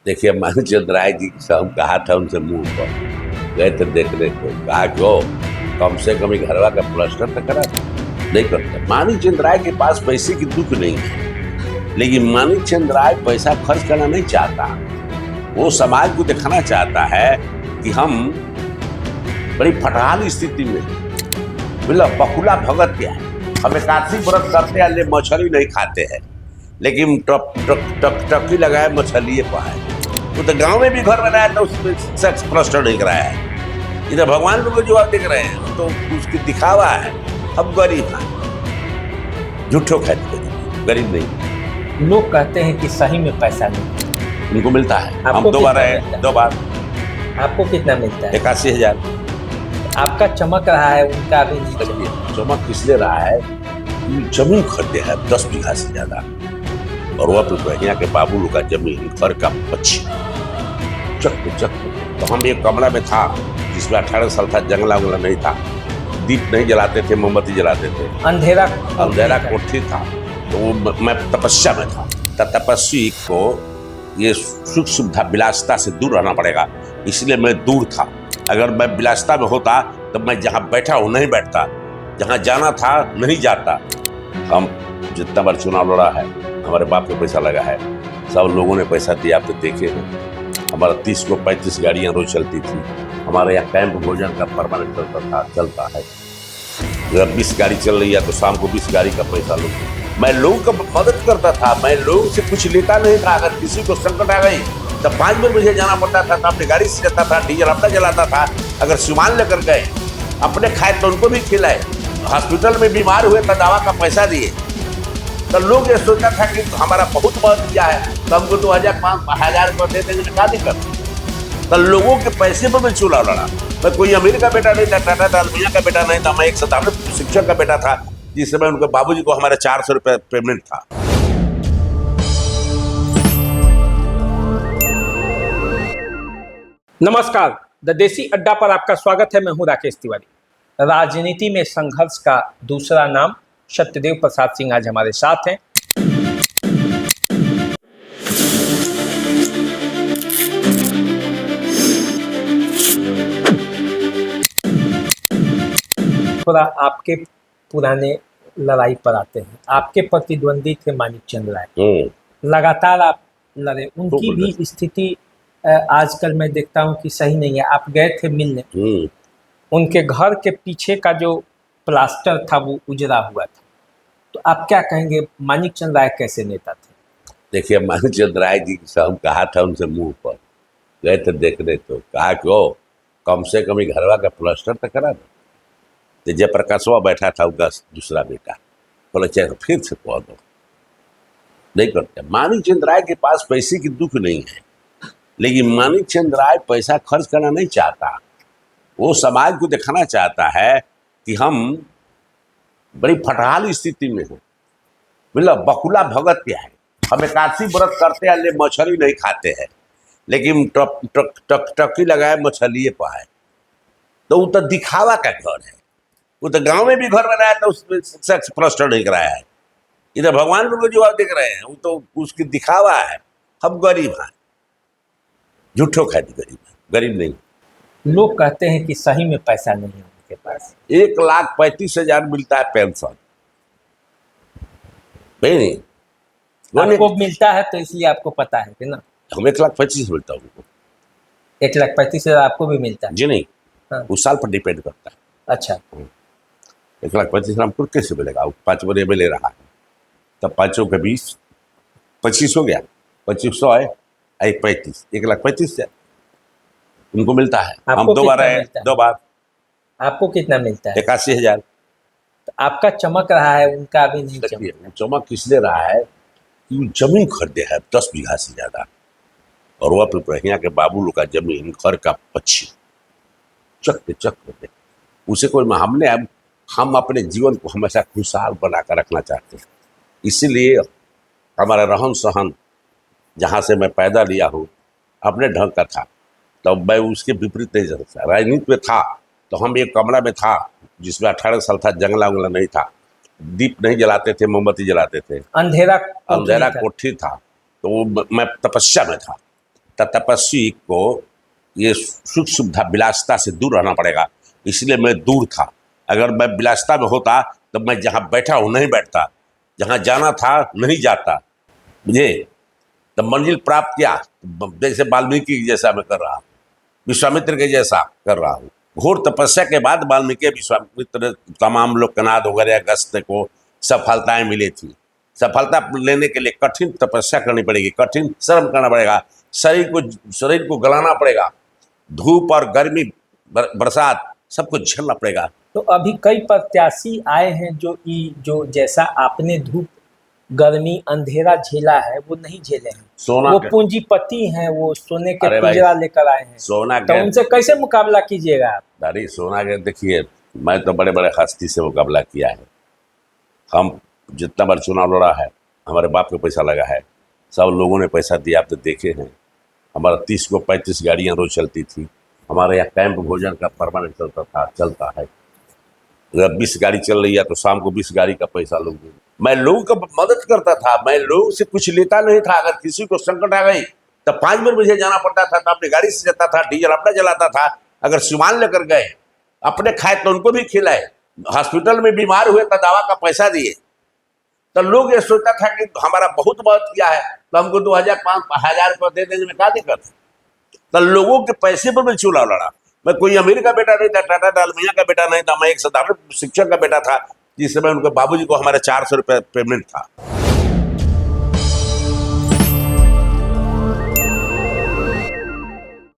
देखिए मानीचंद राय जी से हम कहा था उनसे मुंह पर गए थे देखने को, कहा जो कम से कम घरवा का प्लास्टर तो करा नहीं करते। मानीचंद राय के पास पैसे की दुख नहीं है, लेकिन मानीचंद राय पैसा खर्च करना नहीं चाहता। वो समाज को दिखाना चाहता है कि हम बड़ी फटहाल स्थिति में, मतलब बकुला भगत क्या है, हम एकादशी व्रत करते हैं, मछली नहीं खाते हैं, लेकिन टकी लगाए मछली पाए। तो गांव में भी घर बनाया था, उसमें सेक्स प्लास्टर नहीं कराया है। इधर भगवान को जो आप देख रहे हैं तो उसकी दिखावा है। हम गरीब हैं, झूठो खाते, गरीब नहीं। लोग कहते हैं कि सही में पैसा नहीं उनको मिलता है। हम 2 बार आए, 2 बार। आपको कितना मिलता है? 81,000। आपका चमक रहा है, उनका भी नहीं चमक इसलिए रहा है, जमीन खरीदे है 10 बीघा से ज्यादा, और वह यहाँ के बाबू लोग का जमीन घर का पश्चिम चक। तो हम एक कमरा में था जिसमें 18 साल था, जंगला नहीं था, दीप नहीं जलाते थे, मोमबत्ती जलाते थे, अंधेरा कोठी था। तो वो मैं तपस्या में था। तपस्वी को ये सुख सुविधा विलासिता से दूर रहना पड़ेगा, इसलिए मैं दूर था। अगर मैं विलासिता में होता तो मैं जहाँ बैठा हूँ नहीं बैठता, जहाँ जाना था नहीं जाता। हम जितना बार चुनाव लड़ा है, हमारे बाप का पैसा लगा है, सब लोगों ने पैसा दिया। आप तो देखे हैं, हमारा 30 को 35 गाड़ियाँ रोज चलती थी। हमारे यहाँ कैंप भोजन का परमानेंट चलता है। अगर 20 गाड़ी चल रही है तो शाम को 20 गाड़ी का पैसा लो। मैं लोगों का मदद करता था, मैं लोगों से कुछ लेता नहीं था। अगर किसी को संकट आ गई तो 5 मिनट मुझे जाना पड़ता था, तो अपनी गाड़ी से जाता था, डीजल अपना जलाता था। अगर सामान लेकर गए, अपने खाए तो उनको भी खिलाए। हॉस्पिटल में बीमार हुए तो दवा का पैसा दिए। तो लोग ये सोचता था कि हमारा बहुत मदद किया है, तो हमको 2,000-5,000 रुपये दे देंगे, क्या दिक्कत। तो लोगों के पैसे पर मैं चूल्हा लड़ा। मैं कोई अमीर का बेटा नहीं था, टाटा दालमिया का बेटा नहीं था, मैं एक साधारण शिक्षक का बेटा था, जिस समय उनके बाबूजी को हमारे 400 रुपये पेमेंट था। नमस्कार, द देसी अड्डा पर आपका स्वागत है। मैं हूं राकेश तिवारी। राजनीति में संघर्ष का दूसरा नाम सत्यदेव प्रसाद सिंह आज हमारे साथ हैं। थोड़ा आपके पुराने लड़ाई पर आते हैं। आपके प्रतिद्वंदी थे मानिकचंद राय, लगातार आप लड़े। उनकी भी स्थिति आजकल मैं देखता हूं कि सही नहीं है। आप गए थे मिलने, उनके घर के पीछे का जो प्लास्टर था वो उजड़ा हुआ था। तो आप क्या कहेंगे, मानिकचंद राय कैसे नेता थे? देखिए मानीचंद राय जी से हम कहा था उनसे मुंह पर गए थे देखने को, कहा कि कम से कम घरवा का प्लास्टर तो करा दो। तो जयप्रकाशवा बैठा था उनका दूसरा बेटा, बोले चाहे फिर से कह दो, नहीं करते। मानीचंद राय के पास पैसे की दुख नहीं है, लेकिन मानीचंद राय पैसा खर्च करना नहीं चाहता। वो समाज को दिखाना चाहता है कि हम बड़ी फटहाल स्थिति में हैं, मतलब बकुला भगत क्या है, हम एकादशी व्रत करते हैं, मछली नहीं खाते हैं, लेकिन टकी लगाए मछली पाए। तो वो तो दिखावा का घर है। वो तो गांव में भी घर बनाया था, उसमें सेक्स प्लास्टर नहीं कराया है। इधर भगवान को जो आप देख रहे हैं वो तो उसकी दिखावा है। हम गरीब हैं, झूठो खाती, गरीब नहीं। लोग कहते हैं कि सही में पैसा नहीं है उनके पास। 1,35,000 मिलता है पेंशन, नहीं आपको मिलता है तो इसलिए आपको पता है कि ना। हम 1,25,000 मिलता हूँ। 1,35,000 आपको भी मिलता है? जी नहीं, हाँ। उस साल पर डिपेंड करता है। अच्छा, 1,25,000 हमको कैसे मिलेगा? 5 बजे में ले रहा है, तब 5 के 20, 25 हो गया, 2500 आए, 35, 1,35,000 उनको मिलता है। हम 2 बार आए, 2 बार। आपको कितना मिलता है? 81,000। तो आपका चमक रहा है, उनका अभी नहीं चमक इसलिए रहा है कि वो जमीन खरीदे है 10 बीघा से ज्यादा, और वह यहाँ के बाबू लोग का जमीन घर का पश्चिम चक। उसे कोई हम अपने जीवन को हमेशा खुशहाल बनाकर रखना चाहते हैं। इसीलिए हमारा रहन सहन जहाँ से मैं पैदा लिया हूँ अपने ढंग का था, तो मैं उसके विपरीत नहीं जा सकता। राजनीति में था तो हम एक कमरा में था जिसमें 18 साल था, जंगला नहीं था, दीप नहीं जलाते थे, मोमबत्ती जलाते थे, अंधेरा कोठी था। तो वो मैं तपस्या में था। तपस्वी को ये सुख सुविधा विलासिता से दूर रहना पड़ेगा, इसलिए मैं दूर था। अगर मैं विलासिता में होता तो मैं जहाँ बैठा हूँ नहीं बैठता, जहाँ जाना था नहीं जाता। मुझे तो मंजिल प्राप्त किया, जैसे वाल्मीकि जैसा मैं कर रहा हूँ, विश्वामित्र के जैसा कर रहा हूँ। घोर तपस्या के बाद वाल्मीकि, विश्वामित्र, तमाम लोकनाथ वगैरह अगस्त्य को सफलताएं मिली थी। सफलता लेने के लिए कठिन तपस्या करनी पड़ेगी, कठिन श्रम करना पड़ेगा, शरीर को गलाना पड़ेगा, धूप और गर्मी, बरसात सबको झेलना पड़ेगा। तो अभी कई प्रत्याशी आए हैं जो जैसा आपने धूप, गर्मी, अंधेरा झेला है वो नहीं झेले हैं। सोना वो पूंजीपति हैं, वो सोने के अरे भाई, पिंजरा लेकर आए हैं। सोना तो के उनसे कैसे मुकाबला कीजिएगा आप? अरे सोना के देखिए, मैं तो बड़े बड़े हस्ती से मुकाबला किया है। हम जितना बार चुनाव लड़ा है, हमारे बाप को पैसा लगा है, सब लोगों ने पैसा दिया, आप तो देखे हैं। हमारा 30 को 35 गाड़ियाँ रोज चलती थी। हमारे यहाँ कैंप भोजन का परमानेंट चलता है। अगर 20 गाड़ी चल रही है तो शाम को 20 गाड़ी का पैसा लोग देंगे। मैं लोगों का मदद करता था, मैं लोगों से कुछ लेता नहीं था। अगर किसी को संकट आ गई तो 5 बार मुझे जाना पड़ता था, तो अपनी गाड़ी से जाता था, डीजल अपना जलाता था। अगर सामान लेकर गए, अपने खाए तो उनको भी खिलाए। हॉस्पिटल में बीमार हुए तो दवा का पैसा दिए। तो लोग ये सोचता था कि हमारा बहुत मदद किया है तो हमको 2000-5000 रुपये दे देने में क्या दिक्कत है। तो लोगों के पैसे पर मैं चुनाव लड़ा। मैं कोई अमीर का बेटा नहीं था, टाटा डालमिया का बेटा नहीं था, मैं एक साधारण शिक्षक का बेटा था, जिस समय उनके बाबूजी को हमारे 400 रुपये पेमेंट था।